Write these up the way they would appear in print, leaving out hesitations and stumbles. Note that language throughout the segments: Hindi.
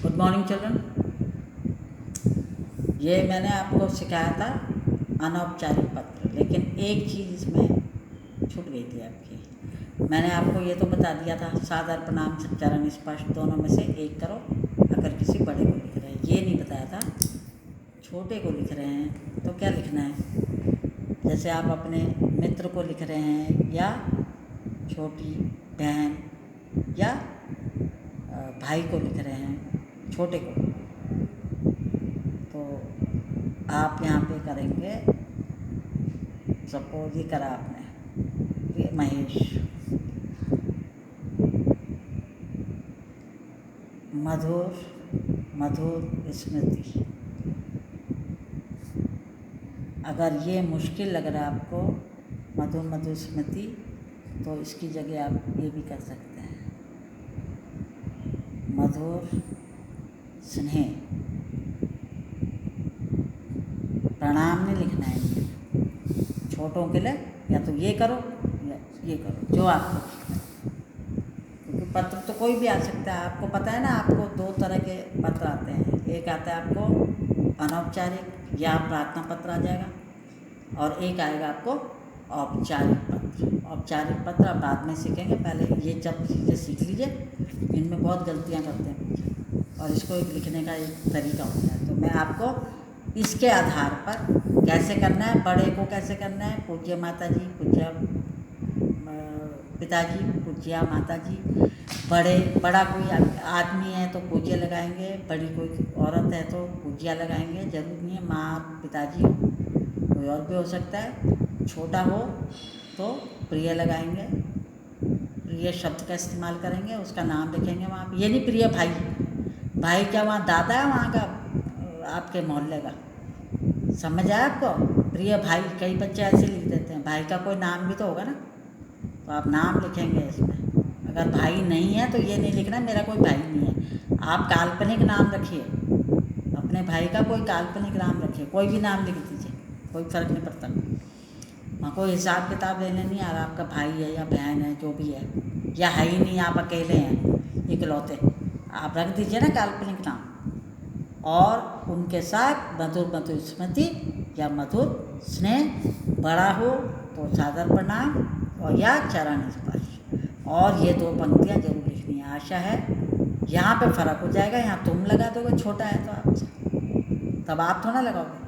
Good morning children. ये मैंने आपको सिखाया था अनौपचारिक पत्र, लेकिन एक चीज़ इसमें छूट गई थी आपकी। मैंने आपको ये तो बता दिया था सादर प्रणाम चरण स्पष्ट दोनों में से एक करो अगर किसी बड़े को लिख रहे हैं। ये नहीं बताया था छोटे को लिख रहे हैं तो क्या लिखना है। जैसे आप अपने मित्र को लिख रहे हैं या छोटी बहन या भाई को लिख रहे हैं, छोटे को, तो आप यहाँ पे करेंगे। सपोज ये करा आपने, ये महेश, मधुर मधुर स्मृति। अगर ये मुश्किल लग रहा है आपको मधुर मधुर स्मृति, तो इसकी जगह आप ये भी कर सकते हैं मधुर स्नेह। प्रणाम नहीं लिखना है छोटों के लिए, या तो ये करो या ये करो जो आपको, क्योंकि पत्र तो कोई भी आ सकता है। आपको पता है ना, आपको दो तरह के पत्र आते हैं। एक आता है आपको अनौपचारिक या प्रार्थना पत्र आ जाएगा, और एक आएगा आपको औपचारिक पत्र। औपचारिक पत्र आप बाद में सीखेंगे, पहले ये जब चीज़ें सीख लीजिए। इनमें बहुत गलतियाँ करते हैं और इसको एक लिखने का एक तरीका होता है। तो मैं आपको इसके आधार पर कैसे करना है, बड़े को कैसे करना है, पूज्य माता जी, पूज्य पिताजी, पूज्य माता जी। बड़ा कोई आदमी है तो पूज्य लगाएंगे, बड़ी कोई औरत है तो पूज्या लगाएंगे। जरूर नहीं है माँ पिताजी हो, कोई और भी हो सकता है। छोटा हो तो प्रिय लगाएंगे, प्रिय शब्द का इस्तेमाल करेंगे, उसका नाम लिखेंगे वहाँ पे। ये नहीं प्रिय भाई, भाई क्या वहाँ दादा है वहाँ का आपके मोहल्ले का, समझ आया आपको। प्रिय भाई, कई बच्चे ऐसे लिख देते हैं, भाई का कोई नाम भी तो होगा ना, तो आप नाम लिखेंगे इसमें। अगर भाई नहीं है तो ये नहीं लिखना मेरा कोई भाई नहीं है, आप काल्पनिक नाम रखिए, अपने भाई का कोई काल्पनिक नाम रखिए, कोई भी नाम लिख दीजिए, कोई फ़र्क नहीं पड़ता। वहाँ कोई हिसाब किताब लेने नहीं आ रहा, आपका भाई है या बहन है जो भी है, या है ही नहीं, आप अकेले हैं इकलौते, आप रख दीजिए ना काल्पनिक नाम। और उनके साथ मधुर मधुर स्मृति या मधुर स्नेह। बड़ा हो तो सादर प्रणाम और या चरण स्पर्श। और ये दो पंक्तियाँ जरूर लिखनी है। आशा है यहाँ पे फ़र्क हो जाएगा। यहाँ तुम लगा दोगे, छोटा है तो आपसे, तब आप थोड़ा लगाओगे,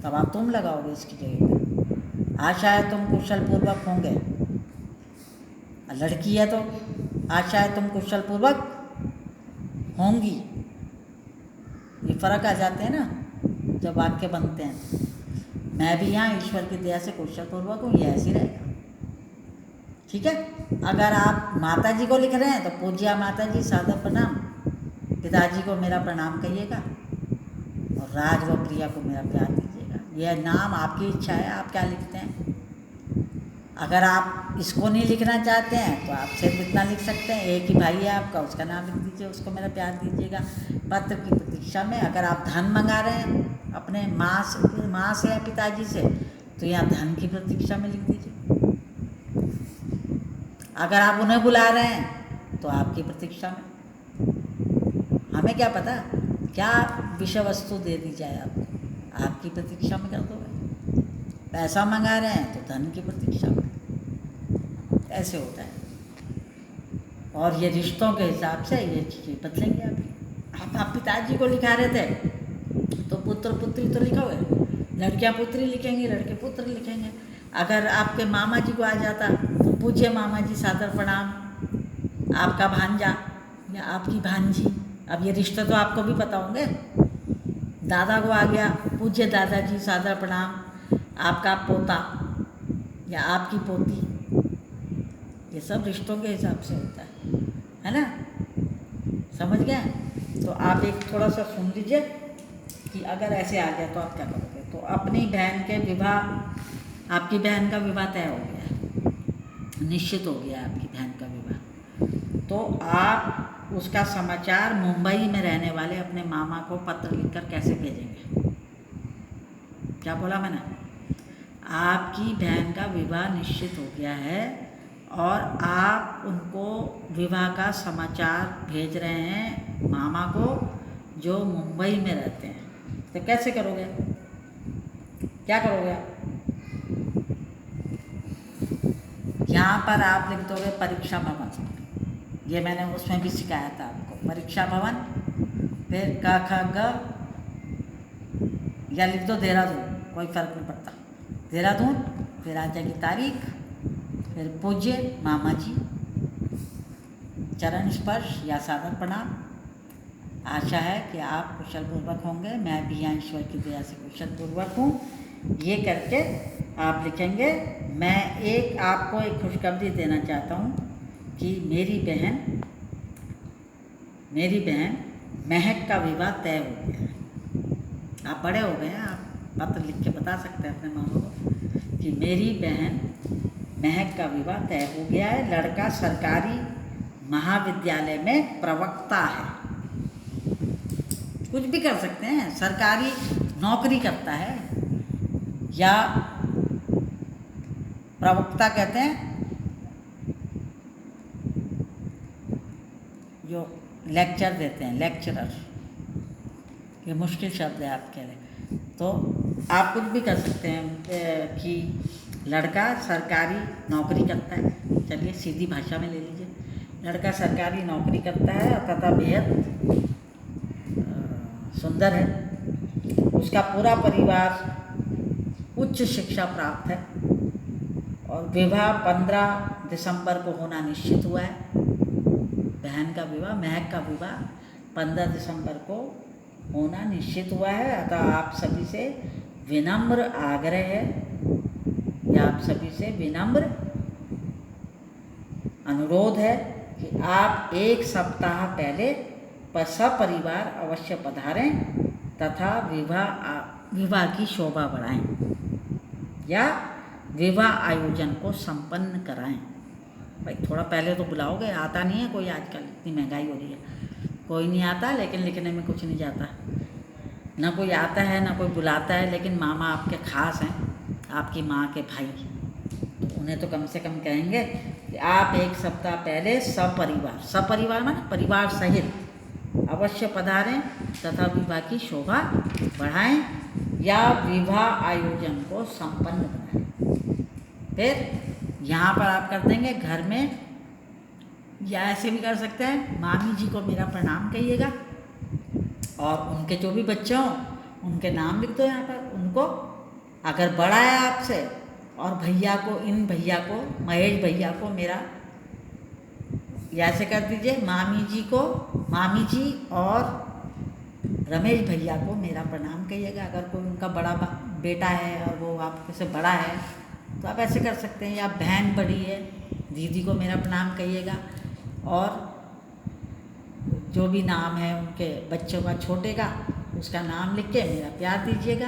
तब आप तुम लगाओगे इसकी जगह पे। आशा है तुम कुशल पूर्वक होंगे, लड़की है तो आशा है तुम कुशल पूर्वक होंगी। ये फ़र्क आ जाते हैं ना जब वाक्य बनते हैं। मैं भी यहाँ ईश्वर की दया से कुशल पूर्वक हूँ, ये ऐसे ही रहेगा। ठीक है। अगर आप माता जी को लिख रहे हैं तो पूज्या माता जी सादर प्रणाम, पिताजी को मेरा प्रणाम कहिएगा, और राज व प्रिया को मेरा प्यार दीजिएगा। यह नाम आपकी इच्छा है, आप क्या लिखते हैं। अगर आप इसको नहीं लिखना चाहते हैं तो आप सिर्फ इतना लिख सकते हैं, एक ही भाई है आपका, उसका नाम लिख दीजिए, उसको मेरा प्यार दीजिएगा। पत्र की प्रतीक्षा में अगर आप धन मंगा रहे हैं अपने माँ से या पिताजी से, तो यहाँ धन की प्रतीक्षा में लिख दीजिए। अगर आप उन्हें बुला रहे हैं तो आपकी प्रतीक्षा में। हमें क्या पता क्या विषय वस्तु दे दी जाए आपको, आपकी प्रतीक्षा में कर दोगे। पैसा मंगा रहे हैं तो धन की प्रतीक्षा में, ऐसे होता है। और ये रिश्तों के हिसाब से ये चीज़ें बदलेंगे आपकी। आप पिताजी को लिखा रहे थे तो पुत्र पुत्री तो लिखोगे, लड़कियां पुत्री लिखेंगी, लड़के पुत्र लिखेंगे। अगर आपके मामा जी को आ जाता तो पूज्य मामा जी सादर प्रणाम, आपका भांजा या आपकी भांजी। अब ये रिश्ते तो आपको भी पता होंगे। दादा को आ गया पूज्य दादाजी सादर प्रणाम, आपका पोता या आपकी पोती। ये सब रिश्तों के हिसाब से होता है ना, समझ गए। तो आप एक थोड़ा सा सुन लीजिए कि अगर ऐसे आ गया तो आप क्या करोगे। तो अपनी बहन के विवाह, आपकी बहन का विवाह तय हो गया, निश्चित हो गया आपकी बहन का विवाह, तो आप उसका समाचार मुंबई में रहने वाले अपने मामा को पत्र लिखकर कैसे भेजेंगे। क्या बोला मैंने, आपकी बहन का विवाह निश्चित हो गया है और आप उनको विवाह का समाचार भेज रहे हैं मामा को जो मुंबई में रहते हैं, तो कैसे करोगे? क्या करोगे आप? यहाँ पर आप लिख दोगे परीक्षा भवन, ये मैंने उसमें भी सिखाया था आपको, परीक्षा भवन, फिर क ख ग, या लिख दो देहरादून, कोई फर्क नहीं पड़ता, देहरादून, फिर आ जाएगी तारीख, फिर पूज्य मामा जी, चरण स्पर्श या सादर प्रणाम। आशा है कि आप कुशल पूर्वक होंगे, मैं भी यहाँ ईश्वर की दया से कुशल पूर्वक हूँ। ये करके आप लिखेंगे, मैं आपको एक खुशखबरी देना चाहता हूँ कि मेरी बहन महक का विवाह तय हो गया है। आप बड़े हो गए हैं, आप पत्र लिख के बता सकते हैं अपने माँ बाप को कि मेरी बहन महक का विवाह तय हो गया है, लड़का सरकारी महाविद्यालय में प्रवक्ता है। कुछ भी कर सकते हैं, सरकारी नौकरी करता है, या प्रवक्ता कहते हैं जो लेक्चर देते हैं, लेक्चरर, ये मुश्किल शब्द है आपके लिए। तो आप कुछ भी कर सकते हैं कि लड़का सरकारी नौकरी करता है, चलिए सीधी भाषा में ले लीजिए, लड़का सरकारी नौकरी करता है तथा बेहद सुंदर है, उसका पूरा परिवार उच्च शिक्षा प्राप्त है, और विवाह 15 दिसंबर को होना निश्चित हुआ है। बहन का विवाह, महक का विवाह 15 दिसंबर को होना निश्चित हुआ है। अतः आप सभी से विनम्र आग्रह है, या आप सभी से विनम्र अनुरोध है कि आप 1 सप्ताह पहले सपरिवार अवश्य पधारें तथा विवाह की शोभा बढ़ाएं या विवाह आयोजन को संपन्न कराएं। भाई थोड़ा पहले तो बुलाओगे, आता नहीं है कोई, आजकल इतनी महंगाई हो रही है, कोई नहीं आता, लेकिन लिखने में कुछ नहीं जाता, ना कोई आता है ना कोई बुलाता है। लेकिन मामा आपके खास हैं, आपकी माँ के भाई, तो उन्हें तो कम से कम कहेंगे कि आप 1 सप्ताह पहले सपरिवार माने परिवार सहित अवश्य पधारें तथा विवाह की शोभा बढ़ाएं या विवाह आयोजन को संपन्न कराएं। फिर यहाँ पर आप कर देंगे घर में, या ऐसे भी कर सकते हैं, मामी जी को मेरा प्रणाम कहिएगा, और उनके जो भी बच्चे हों उनके नाम लिख दो यहाँ पर, उनको अगर बड़ा है आपसे, और भैया को, इन भैया को, महेश भैया को मेरा, या ऐसे कर दीजिए, मामी जी और रमेश भैया को मेरा प्रणाम कहिएगा। अगर कोई उनका बड़ा बेटा है और वो आपसे से बड़ा है तो आप ऐसे कर सकते हैं, या बहन बड़ी है, दीदी को मेरा प्रणाम कहिएगा, और जो भी नाम है उनके बच्चों का, छोटे का, उसका नाम लिख के मेरा प्यार दीजिएगा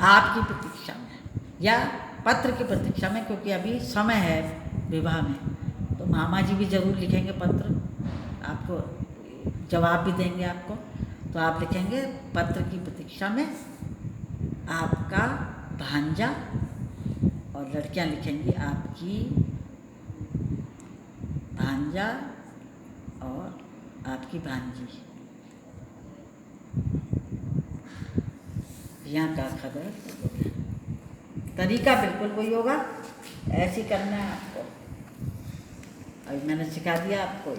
आपकी प्रतीक्षा में, या पत्र की प्रतीक्षा में, क्योंकि अभी समय है विवाह में, तो मामा जी भी ज़रूर लिखेंगे पत्र, आपको जवाब भी देंगे आपको। तो आप लिखेंगे पत्र की प्रतीक्षा में आपका भांजा, और लड़कियां लिखेंगी आपकी भांजा और आपकी भांजी। यहाँ का खबर तरीका बिल्कुल वही होगा, ऐसे करना है आपको। अभी मैंने सिखा दिया आपको।